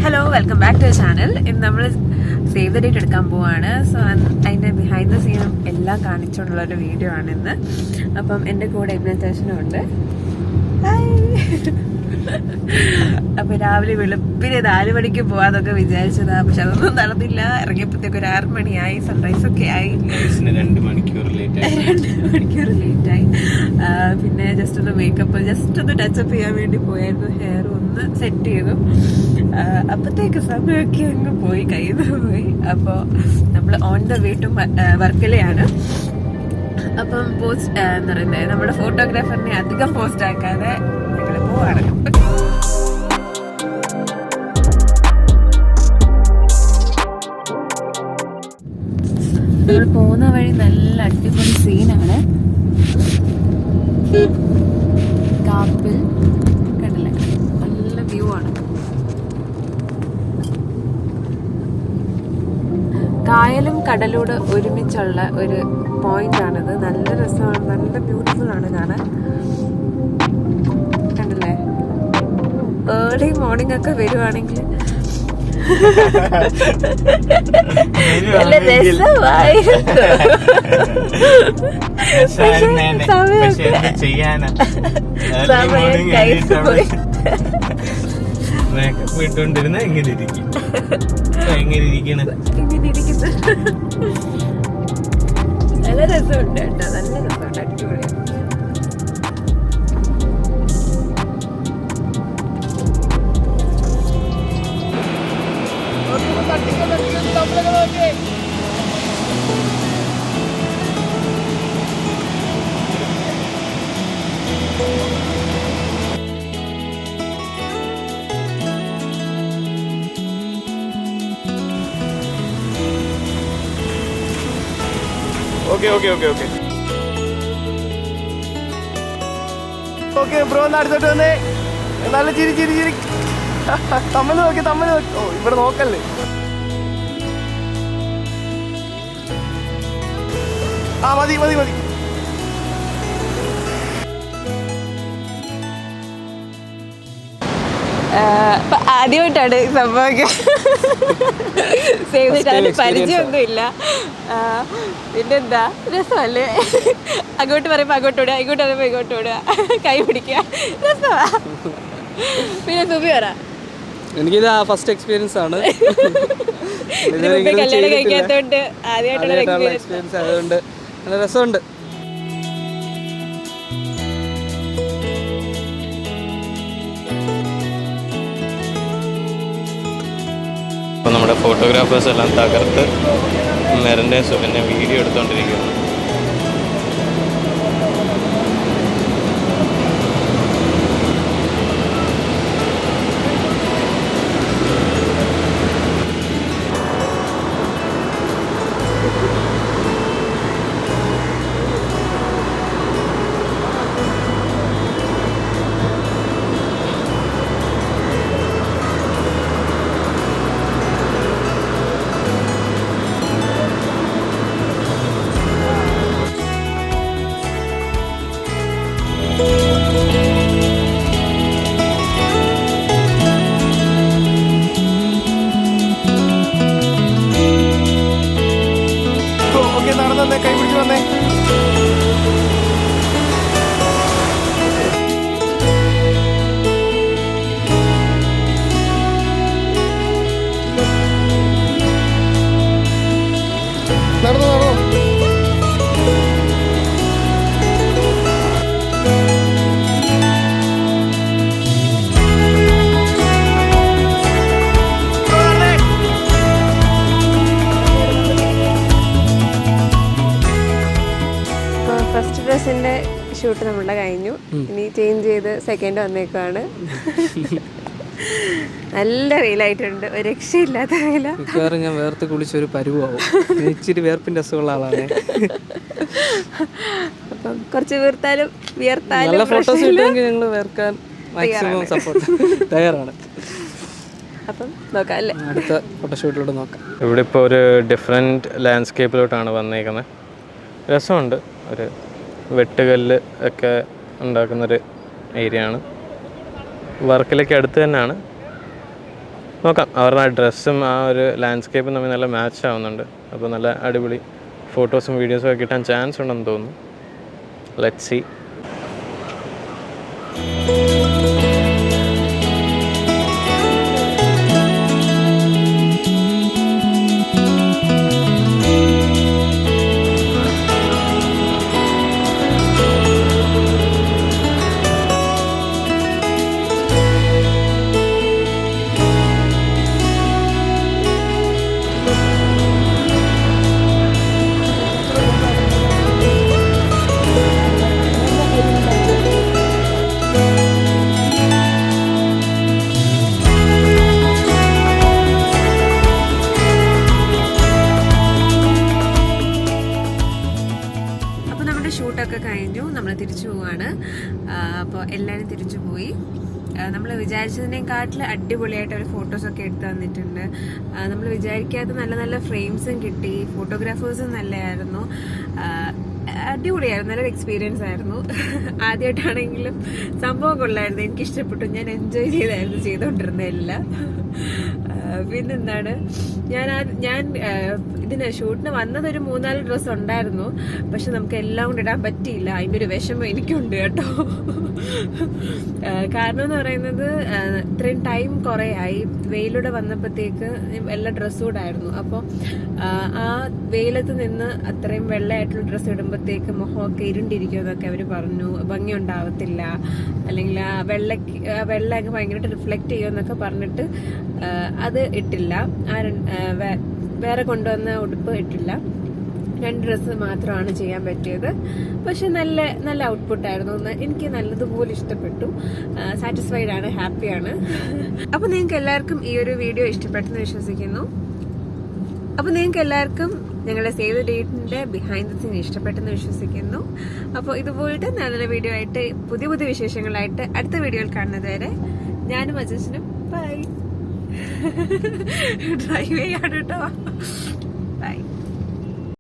Hello, welcome back to channel. ഇന്ന് നമ്മൾ save the date എടുക്കാൻ പോവാണ്. സോ അതിൻ്റെ ബിഹൈൻഡ് ദ സീനും എല്ലാം കാണിച്ചുകൊണ്ടുള്ള ഒരു വീഡിയോ ആണ് ഇന്ന്. അപ്പം എൻ്റെ കൂടെ ഇഗ്നേഷനും ഉണ്ട്. അപ്പൊ രാവിലെ വെളുപ്പിന് 4 മണിക്ക് പോവാന്നൊക്കെ വിചാരിച്ചതാ, പക്ഷെ അതൊന്നും നടന്നില്ല. ഇറങ്ങിയപ്പോഴത്തേക്ക് ഒരു 6 മണിയായി, സൺറൈസ് ഒക്കെ ആയി. 2 മണിക്കൂർ ലേറ്റായി. പിന്നെ ജസ്റ്റ് ഒന്ന് മേക്കപ്പ് ജസ്റ്റ് ഒന്ന് ടച്ചപ്പ് ചെയ്യാൻ വേണ്ടി പോയായിരുന്നു. ഹെയർ ഒന്ന് സെറ്റ് ചെയ്തു. അപ്പത്തേക്ക് സമയമൊക്കെ അങ്ങ് പോയി, കയ്യിൽ നിന്ന് പോയി. അപ്പോൾ നമ്മൾ ഓൺ ദ വേ ടു വർക്കലയാണ്. അപ്പം പോസ്റ്റ് എന്താ പറയുന്നത്, നമ്മുടെ ഫോട്ടോഗ്രാഫറിനെ അധികം പോസ്റ്റ് ആക്കാതെ ഞങ്ങൾ പോവാണ്. നമ്മൾ പോകുന്ന വഴി നല്ല അടിപൊളി സീനാണ്. കാപ്പിൽ കണ്ടില്ലേ, നല്ല വ്യൂ ആണ്. കായലും കടലൂടെ ഒരുമിച്ചുള്ള ഒരു പോയിന്റ് ആണിത്. നല്ല രസമാണ്, നല്ല ബ്യൂട്ടിഫുൾ ആണ് കാണാൻ. കണ്ടില്ലേ, ഏർലി മോർണിംഗ് ഒക്കെ വരുവാണെങ്കിൽ നല്ല രസമായിരുന്നു. ഇട്ടുകൊണ്ടിരുന്ന എങ്ങനെ ഇരിക്കും, നല്ല രസമുണ്ട് കേട്ടോ, നല്ല രസമുണ്ട്, അടിപൊളിയാണ്. ഓക്കെ ബ്രോ, ഒന്ന് അടുത്തോട്ട് വന്നേ. നല്ല ചിരി ചിരി ചിരി. തമ്മിൽ നോക്കി. ഓ, ഇവിടെ നോക്കല്ലേ. ആ മതി. ആദ്യമായിട്ടാണ് സംഭവമൊക്കെ. സേവ് പരിചയമൊന്നുമില്ല. പിന്നെന്താ രസമല്ലേ, അങ്ങോട്ട് പറയുമ്പോ അങ്ങോട്ട് വിടുക, ഇങ്ങോട്ട് പറയുമ്പോ ഇങ്ങോട്ട് വിടുക, കൈ പിടിക്കുക, രസമാ. പിന്നെ സുബി പറ. എനിക്കിത് ഫസ്റ്റ് എക്സ്പീരിയൻസ് ആണ്. കല്യാണം കഴിക്കാത്തോണ്ട് ആദ്യമായിട്ടുള്ള എക്സ്പീരിയൻസ് ആയതുകൊണ്ട് നല്ല രസമുണ്ട്. അപ്പോൾ നമ്മുടെ ഫോട്ടോഗ്രാഫേഴ്സ് എല്ലാം തകർത്ത് മെറിൻ്റെ സുഖനെ വീഡിയോ എടുത്തുകൊണ്ടിരിക്കുന്നു. കൈ പിടിച്ച് വന്നേ. നടന്നോ. ഫസ്റ്റ് ഡ്രസ്സിന്റെ ഷൂട്ട് നമ്മളുടെ കഴിഞ്ഞു. ഇനി ചേഞ്ച് ചെയ്ത് സെക്കൻഡ് വന്നേക്കാണ്. നല്ല വെയിലായിട്ടുണ്ട്, ഒരു രക്ഷയില്ലാത്ത വെയില. ഞാൻ വേർത്ത് കുളിച്ചൊരു പരുവാവും. ഇച്ചിരി വേർപ്പിന്റെ അസുഖമുള്ള ആളാണ്. അപ്പം കുറച്ച് വിയർത്താലും നല്ല ഫോട്ടോസ് കിട്ടുമെങ്കിൽ ഞങ്ങൾ വേർക്കാൻ മാക്സിമം സപ്പോർട്ട് തയ്യാറാണ്. അപ്പം നോക്കാം അല്ലേ, അടുത്ത ഫോട്ടോഷൂട്ടിലോട്ട് നോക്കാം. ഇവിടെ ഇപ്പോൾ ഒരു ഡിഫറെൻറ്റ് ലാൻഡ്സ്കേപ്പിലോട്ടാണ് വന്നേക്കുന്നത്. രസമുണ്ട്. ഒരു വെട്ടുകല്ല് ഒക്കെ ഉണ്ടാക്കുന്നൊരു ഏരിയ ആണ്. വർക്കലയ്ക്ക് അടുത്ത് തന്നെയാണ്. നോക്കാം. അവരുടെ ഡ്രസ്സും ആ ഒരു ലാൻഡ്സ്കേപ്പും തമ്മിൽ നല്ല മാച്ച് ആവുന്നുണ്ട്. അപ്പോൾ നല്ല അടിപൊളി ഫോട്ടോസും വീഡിയോസും ഒക്കെ കിട്ടാൻ ചാൻസ് ഉണ്ടെന്ന് തോന്നുന്നു. Let's see. ഷൂട്ടൊക്കെ കഴിഞ്ഞു, നമ്മൾ തിരിച്ചു പോവാണ്. അപ്പോൾ എല്ലാവരും തിരിച്ചു പോയി. നമ്മൾ വിചാരിച്ചതിനേക്കാട്ടിൽ അടിപൊളിയായിട്ട് അവർ ഫോട്ടോസൊക്കെ എടുത്തു തന്നിട്ടുണ്ട്. നമ്മൾ വിചാരിക്കാത്ത നല്ല നല്ല ഫ്രെയിംസും കിട്ടി. ഫോട്ടോഗ്രാഫേഴ്സും നല്ലതായിരുന്നു, അടിപൊളിയായിരുന്നു, നല്ലൊരു എക്സ്പീരിയൻസ് ആയിരുന്നു. ആദ്യമായിട്ടാണെങ്കിലും സംഭവം കൊള്ളായിരുന്നു, എനിക്കിഷ്ടപ്പെട്ടു. ഞാൻ എൻജോയ് ചെയ്തായിരുന്നു ചെയ്തുകൊണ്ടിരുന്നതെല്ലാം. പിന്നെന്താണ്, ഞാൻ ഇതിന് ഷൂട്ടിന് വന്നതൊരു 3-4 ഡ്രസ്സ് ഉണ്ടായിരുന്നു. പക്ഷെ നമുക്ക് എല്ലാം കൊണ്ട് ഇടാൻ പറ്റിയില്ല. അതിൻ്റെ ഒരു വിഷമം എനിക്കുണ്ട് കേട്ടോ. കാരണം എന്ന് പറയുന്നത് ഇത്രയും ടൈം കുറേ ആയി. വെയിലൂടെ വന്നപ്പോഴത്തേക്ക് എല്ലാ ഡ്രസ്സും ഇടായിരുന്നു. അപ്പോൾ ആ വെയിലത്ത് നിന്ന് അത്രയും വെള്ളമായിട്ടുള്ള ഡ്രസ്സ് ഇടുമ്പോഴത്തേക്ക് മുഖമൊക്കെ ഇരുണ്ടിരിക്കുമെന്നൊക്കെ അവർ പറഞ്ഞു. ഭംഗി ഉണ്ടാവത്തില്ല, അല്ലെങ്കിൽ ആ വെള്ളമൊക്കെ ഭയങ്കരമായിട്ട് റിഫ്ലക്റ്റ് ചെയ്യുമെന്നൊക്കെ പറഞ്ഞിട്ട് അത് ഇട്ടില്ല. വേറെ കൊണ്ടുവന്ന ഉടുപ്പ് ഇട്ടില്ല. 2 ഡ്രസ്സ് മാത്രമാണ് ചെയ്യാൻ പറ്റിയത്. പക്ഷെ നല്ല ഔട്ട്പുട്ടായിരുന്നു. എനിക്ക് നല്ലതുപോലെ ഇഷ്ടപ്പെട്ടു. സാറ്റിസ്ഫൈഡ് ആണ്, ഹാപ്പിയാണ്. അപ്പോൾ നിങ്ങൾക്ക് എല്ലാവർക്കും ഈ ഒരു വീഡിയോ ഇഷ്ടപ്പെട്ടെന്ന് വിശ്വസിക്കുന്നു. അപ്പോൾ നിങ്ങൾക്ക് എല്ലാവർക്കും ഞങ്ങളുടെ സേവ് ദ ഡേറ്റിന്റെ ബിഹൈൻഡ് ദ സീൻ ഇഷ്ടപ്പെട്ടെന്ന് വിശ്വസിക്കുന്നു. അപ്പോൾ ഇതുപോലത്തെ നല്ല വീഡിയോ ആയിട്ട് പുതിയ വിശേഷങ്ങളായിട്ട് അടുത്ത വീഡിയോയിൽ കാണുന്നത് വരെ ഞാനും അജസിനും ബൈ. ഡ്രൈവ് ചെയ്യാണ് കേട്ടോ. ബൈ.